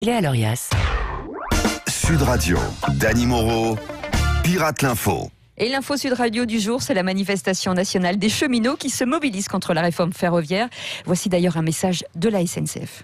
Léa Lorias. Sud Radio, Dany Moreau, Pirate l'Info. Et l'info Sud Radio du jour, c'est la manifestation nationale des cheminots qui se mobilisent contre la réforme ferroviaire. Voici d'ailleurs un message de la SNCF.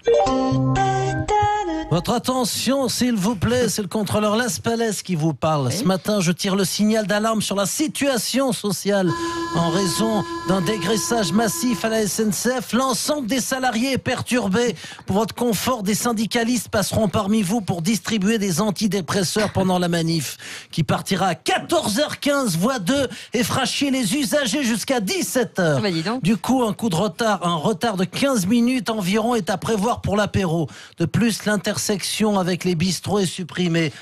Votre attention, s'il vous plaît, c'est le contrôleur Las Palais qui vous parle. Ce matin, je tire le signal d'alarme sur la situation sociale. En raison d'un dégraissage massif à la SNCF, l'ensemble des salariés est perturbé. Pour votre confort, des syndicalistes passeront parmi vous pour distribuer des antidépresseurs pendant la manif, qui partira à 14h15, voie 2, et fera chier les usagers jusqu'à 17h. Bah dis donc. Du coup, un retard de 15 minutes environ est à prévoir pour l'apéro. De plus, l'intersection avec les bistrots est supprimée.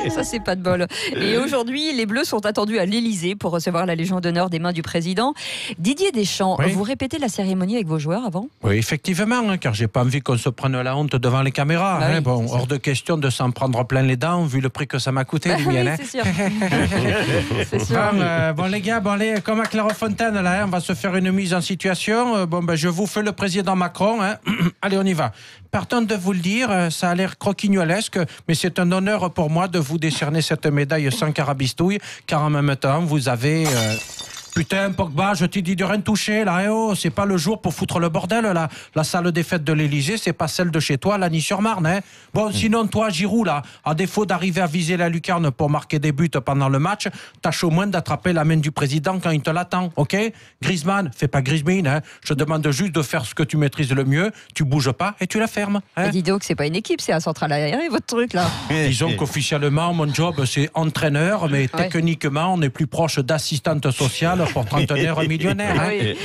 Ça, c'est pas de bol. Et aujourd'hui, les Bleus sont attendus à l'Elysée pour recevoir la Légion d'honneur des mains du président. Didier Deschamps, Oui. vous répétez la cérémonie avec vos joueurs avant ? Oui, effectivement, car j'ai pas envie qu'on se prenne la honte devant les caméras. Bah oui, bon, c'est hors de question de s'en prendre plein les dents, vu le prix que ça m'a coûté, Bah les oui, miennes, hein. c'est sûr. C'est sûr. Bon, les gars, comme à Clairefontaine, là, on va se faire une mise en situation. Je vous fais le président Macron. Hein. Allez, on y va. Pardon de vous le dire, ça a l'air croquignolesque, mais c'est un honneur pour moi de vous décerner cette médaille sans carabistouille, car en même temps, vous avez... Putain, Pogba, je t'ai dit de rien toucher, là, c'est pas le jour pour foutre le bordel, là. La salle des fêtes de l'Elysée, c'est pas celle de chez toi, Lagny-sur-Marne, hein. Bon, sinon, toi, Giroud, là, à défaut d'arriver à viser la lucarne pour marquer des buts pendant le match, tâche au moins d'attraper la main du président quand il te l'attend, ok? Griezmann, fais pas Griezmann, hein. Je demande juste de faire ce que tu maîtrises le mieux, tu bouges pas et tu la fermes, hein. Mais dis donc, c'est pas une équipe, c'est un central aéré, votre truc, là. Disons qu'officiellement, mon job, c'est entraîneur, mais techniquement, on est plus proche d'assistante sociale pour trentenaire millionnaire. Hein. Oui.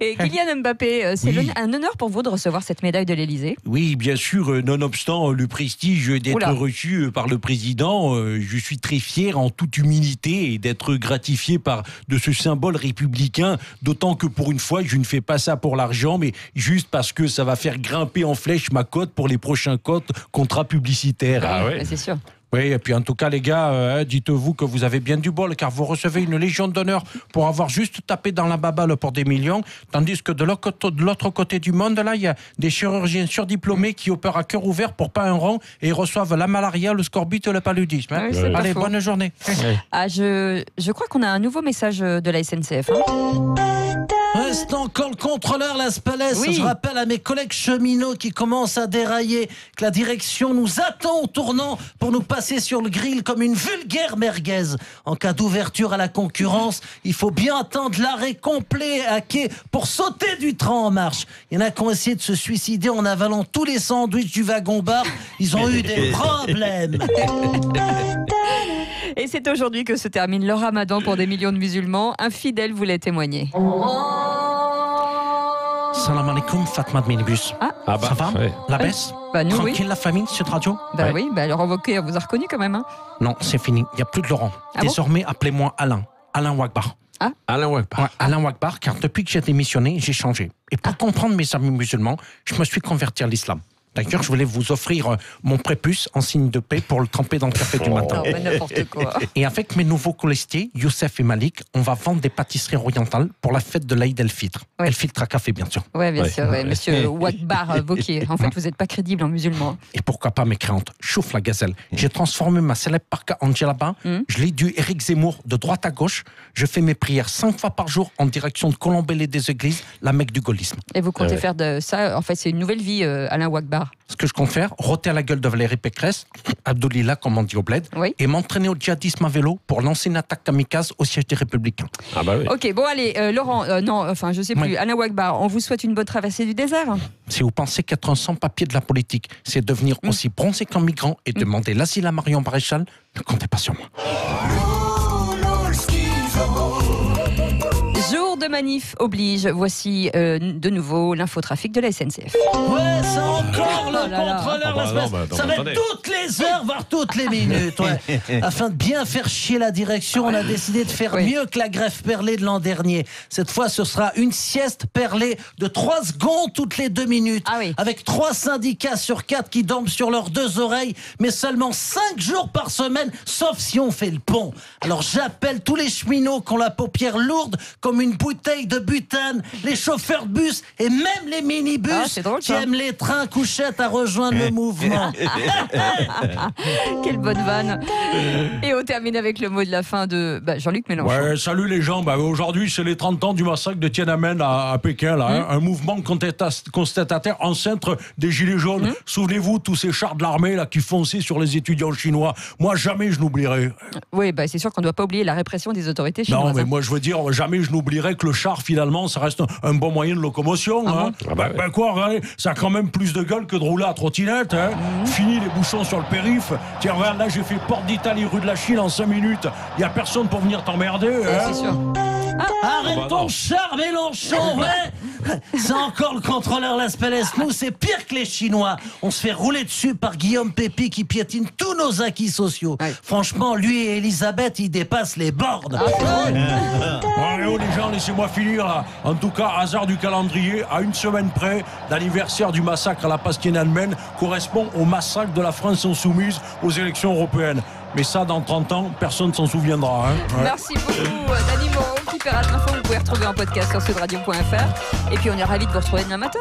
Et Kylian Mbappé, c'est Oui. un honneur pour vous de recevoir cette médaille de l'Elysée. Oui, bien sûr, nonobstant le prestige d'être Oula. reçu par le président, je suis très fier en toute humilité et d'être gratifié de ce symbole républicain, d'autant que pour une fois, je ne fais pas ça pour l'argent, mais juste parce que ça va faire grimper en flèche ma cote pour les prochains contrats publicitaires. Ouais, c'est sûr. Oui, et puis en tout cas, les gars, dites-vous que vous avez bien du bol, car vous recevez une Légion d'honneur pour avoir juste tapé dans la baballe pour des millions, tandis que de l'autre côté du monde, là, il y a des chirurgiens surdiplômés qui opèrent à cœur ouvert pour pas un rond et reçoivent la malaria, le scorbut et le paludisme. Hein. Oui, c'est pas Allez, faux. bonne journée. Ah, je crois qu'on a un nouveau message de la SNCF. Hein. Reste encore le contrôleur Las Palais. Oui. Je rappelle à mes collègues cheminots qui commencent à dérailler que la direction nous attend au tournant pour nous passer sur le grill comme une vulgaire merguez. En cas d'ouverture à la concurrence, il faut bien attendre l'arrêt complet à quai pour sauter du train en marche. Il y en a qui ont essayé de se suicider en avalant tous les sandwichs du wagon-bar. Ils ont eu des problèmes. Et c'est aujourd'hui que se termine le ramadan pour des millions de musulmans. Un fidèle voulait témoigner. Salam alaikum, Fatma de Minibus. Ah, Ça va ouais. La baisse bah nous, oui. Tranquille la famille, Sud Radio Bah oui, bah alors Roquet vous a reconnu quand même. Hein. Non, c'est fini. Il n'y a plus de Laurent. Ah bon Désormais, appelez-moi Alain. Alain Wagbar. Alain Wagbar. Ouais, Alain Wagbar, car depuis que j'ai démissionné, j'ai changé. Et pour comprendre mes amis musulmans, je me suis converti à l'islam. D'ailleurs, je voulais vous offrir mon prépuce en signe de paix pour le tremper dans le café du matin. Non, mais n'importe quoi. Et avec mes nouveaux colistiers, Youssef et Malik, on va vendre des pâtisseries orientales pour la fête de l'Aïd el-Fitr. Ouais. El-Fitr à café, bien sûr. Ouais, bien Ouais. sûr, ouais, monsieur Wagbar Wauquiez. En fait, vous n'êtes pas crédible en musulman. Et pourquoi pas mes créantes Chouf la gazelle. J'ai transformé ma célèbre parka en djellaba. Je l'ai du Éric Zemmour de droite à gauche. Je fais mes prières 5 fois par jour en direction de Colombellé des Églises, la Mecque du gaullisme. Et vous comptez Ouais. faire de ça, en fait, c'est une nouvelle vie, Alain Wagbar. Ce que je compte faire, roter à la gueule de Valérie Pécresse, Abdoulila, comme on dit au bled, Oui. et m'entraîner au djihadisme à vélo pour lancer une attaque kamikaze au siège des Républicains. Ah bah oui. Ok, bon allez, Laurent, je sais plus, Oui. Alain Wagbar, on vous souhaite une bonne traversée du désert. Si vous pensez qu'être un sans-papier de la politique, c'est devenir aussi bronzé qu'un migrant et demander l'asile à Marion Maréchal, ne comptez pas sur moi. Jour de manif oblige, voici de nouveau l'infotrafic de la SNCF. Ouais, c'est encore le Oh là là. contrôleur. Ah bah Las non, Palais. bah Ça non, va être attendez. toutes les heures, voire toutes les minutes. Ouais. Afin de bien faire chier la direction, on a décidé de faire Oui. mieux que la greffe perlée de l'an dernier. Cette fois, ce sera une sieste perlée de 3 secondes toutes les 2 minutes. Ah oui. Avec 3 syndicats sur 4 qui dorment sur leurs 2 oreilles, mais seulement 5 jours par semaine, sauf si on fait le pont. Alors j'appelle tous les cheminots qui ont la paupière lourde comme une bouteilles de butane, les chauffeurs de bus et même les minibus Ah, c'est drôle, qui ça. aiment les trains couchettes à rejoindre le mouvement. Quelle bonne vanne. Et on termine avec le mot de la fin de Jean-Luc Mélenchon. Ouais, salut les gens. Aujourd'hui, c'est les 30 ans du massacre de Tiananmen à Pékin. Là, un mouvement contestataire en centre des Gilets jaunes. Souvenez-vous, tous ces chars de l'armée là, qui fonçaient sur les étudiants chinois. Moi, jamais je n'oublierai. Oui, c'est sûr qu'on ne doit pas oublier la répression des autorités chinoises. Non, mais hein. moi, je veux dire, jamais je n'oublierai que le char, finalement, ça reste un bon moyen de locomotion. Ah hein. Quoi, regardez, ça a quand même plus de gueule que de rouler à trottinette. Hein. Fini les bouchons sur le périph'. Tiens, regarde, là, j'ai fait Porte d'Italie, rue de la Chine en 5 minutes. Il n'y a personne pour venir t'emmerder. Hein. C'est sûr. Arrête ton char, Mélenchon, ouais. C'est encore le contrôleur Las Palais. Nous, c'est pire que les Chinois. On se fait rouler dessus par Guillaume Pépi qui piétine tous nos acquis sociaux. Ouais. Franchement, lui et Elisabeth, ils dépassent les bornes. Allez, oh, les gens, laissez-moi finir là. En tout cas, hasard du calendrier, à une semaine près, l'anniversaire du massacre à la place Tiananmen correspond au massacre de la France insoumise aux élections européennes. Mais ça, dans 30 ans, personne ne s'en souviendra. Hein. Ouais. Merci beaucoup, Dany Moreau, qui pirate l'info. Vous pouvez retrouver un podcast sur sudradio.fr. Et puis, on est ravis de vous retrouver demain matin.